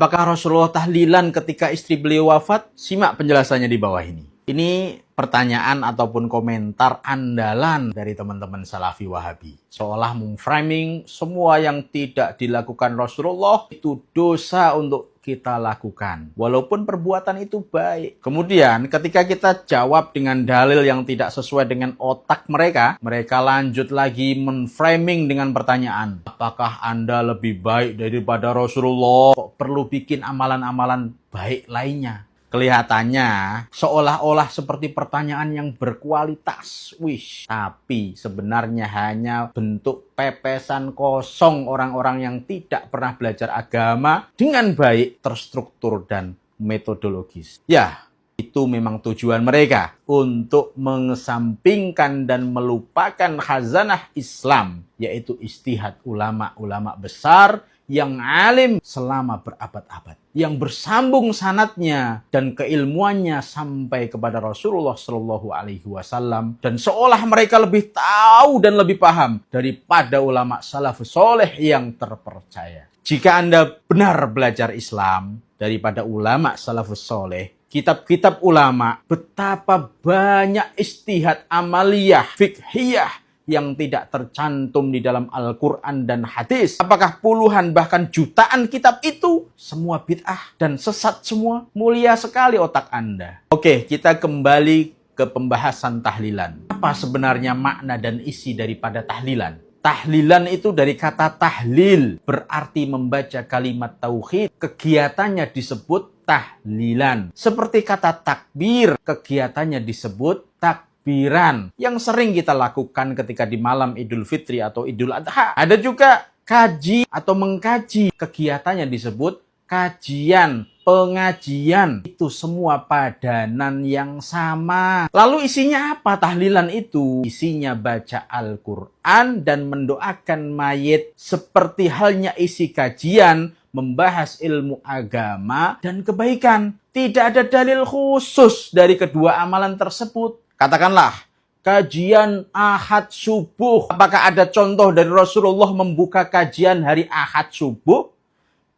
Apakah Rasulullah tahlilan ketika istri beliau wafat? Simak penjelasannya di bawah ini. Ini pertanyaan ataupun komentar andalan dari teman-teman Salafi Wahabi. Seolah memframing semua yang tidak dilakukan Rasulullah itu dosa untuk kita lakukan. Walaupun perbuatan itu baik. Kemudian ketika kita jawab dengan dalil yang tidak sesuai dengan otak mereka, mereka lanjut lagi menframing dengan pertanyaan. Apakah Anda lebih baik daripada Rasulullah? Kok perlu bikin amalan-amalan baik lainnya? Kelihatannya seolah-olah seperti pertanyaan yang berkualitas. Tapi sebenarnya hanya bentuk pepesan kosong orang-orang yang tidak pernah belajar agama dengan baik, terstruktur, dan metodologis. Ya, itu memang tujuan mereka untuk mengesampingkan dan melupakan khazanah Islam, yaitu ijtihad ulama-ulama besar yang alim selama berabad-abad, yang bersambung sanadnya dan keilmuannya sampai kepada Rasulullah Shallallahu Alaihi Wasallam, dan seolah mereka lebih tahu dan lebih paham daripada ulama salafus soleh yang terpercaya. Jika Anda benar belajar Islam daripada ulama salafus soleh, kitab-kitab ulama, betapa banyak ijtihad amaliyah, fiqhiyah yang tidak tercantum di dalam Al-Quran dan hadis. Apakah puluhan bahkan jutaan kitab itu semua bid'ah dan sesat semua? Mulia sekali otak Anda. Oke, kita kembali ke pembahasan tahlilan. Apa sebenarnya makna dan isi daripada tahlilan? Tahlilan itu dari kata tahlil, berarti membaca kalimat tauhid. Kegiatannya disebut tahlilan. Seperti kata takbir, kegiatannya disebut takbiran yang sering kita lakukan ketika di malam Idul Fitri atau Idul Adha. Ada juga kaji atau mengkaji, kegiatannya disebut kajian, pengajian. Itu semua padanan yang sama. Lalu isinya apa tahlilan itu? Isinya baca Al-Quran dan mendoakan mayit, seperti halnya isi kajian membahas ilmu agama dan kebaikan. Tidak ada dalil khusus dari kedua amalan tersebut. Katakanlah, kajian Ahad subuh. Apakah ada contoh dari Rasulullah membuka kajian hari Ahad subuh?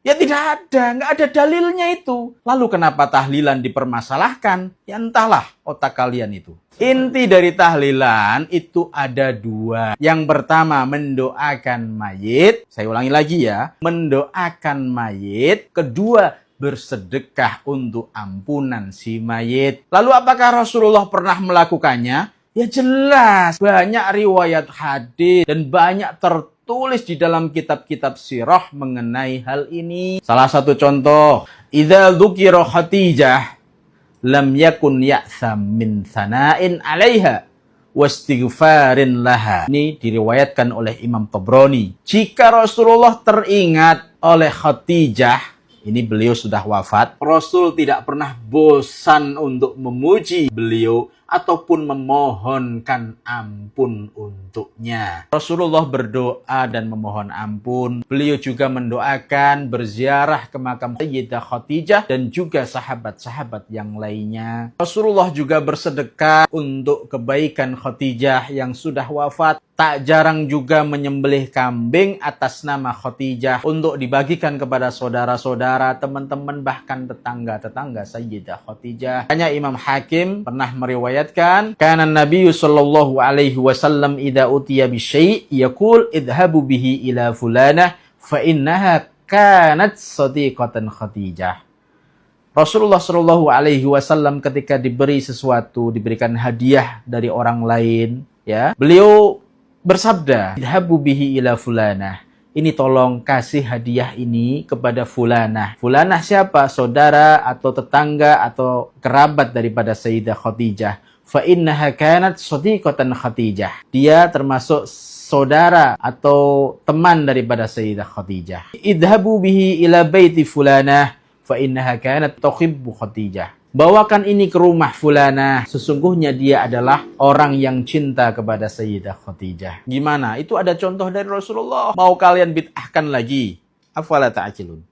Ya tidak ada, nggak ada dalilnya itu. Lalu kenapa tahlilan dipermasalahkan? Ya entahlah otak kalian itu. Inti dari tahlilan itu ada dua. Yang pertama mendoakan mayit. Saya ulangi lagi ya. Mendoakan mayit. Kedua, bersedekah untuk ampunan si mayit. Lalu apakah Rasulullah pernah melakukannya? Ya jelas. Banyak riwayat hadis dan banyak tertulis di dalam kitab-kitab sirah mengenai hal ini. Salah satu contoh, idza dzukira Khadijah lam yakun ya'sam min sana'in 'alaiha wastighfarin laha. Ini diriwayatkan oleh Imam Tabrani. Jika Rasulullah teringat oleh Khadijah, ini beliau sudah wafat, Rasul tidak pernah bosan untuk memuji beliau ataupun memohonkan ampun untuknya. Rasulullah berdoa dan memohon ampun. Beliau juga mendoakan berziarah ke makam Sayyidah Khadijah dan juga sahabat-sahabat yang lainnya. Rasulullah juga bersedekah untuk kebaikan Khadijah yang sudah wafat. Tak jarang juga menyembelih kambing atas nama Khadijah untuk dibagikan kepada saudara-saudara, teman-teman, bahkan tetangga-tetangga Sayyidah Khadijah. Hanya Imam Hakim pernah meriwayatkan, kana Nabi sallallahu alaihi wasallam idza utiya bi syai' yaqul idhabu bihi ila fulanah fa innaha kanat sadiqatan Khadijah. Rasulullah sallallahu alaihi wasallam ketika diberi sesuatu, diberikan hadiah dari orang lain, ya, beliau bersabda, idhabu bihi ila fulanah. Ini tolong kasih hadiah ini kepada fulanah. Fulanah siapa? Saudara atau tetangga atau kerabat daripada Sayyidah Khadijah. Fa innaha kanat sadiqatan Khadijah. Dia termasuk saudara atau teman daripada Sayyidah Khadijah. Idhabu bihi ila baiti fulanah fa innaha kanat tuhibbu Khadijah. Bawakan ini ke rumah fulanah. Sesungguhnya dia adalah orang yang cinta kepada Sayyidah Khadijah. Gimana? Itu ada contoh dari Rasulullah. Mau kalian bid'ahkan lagi? Afala ta'qilun?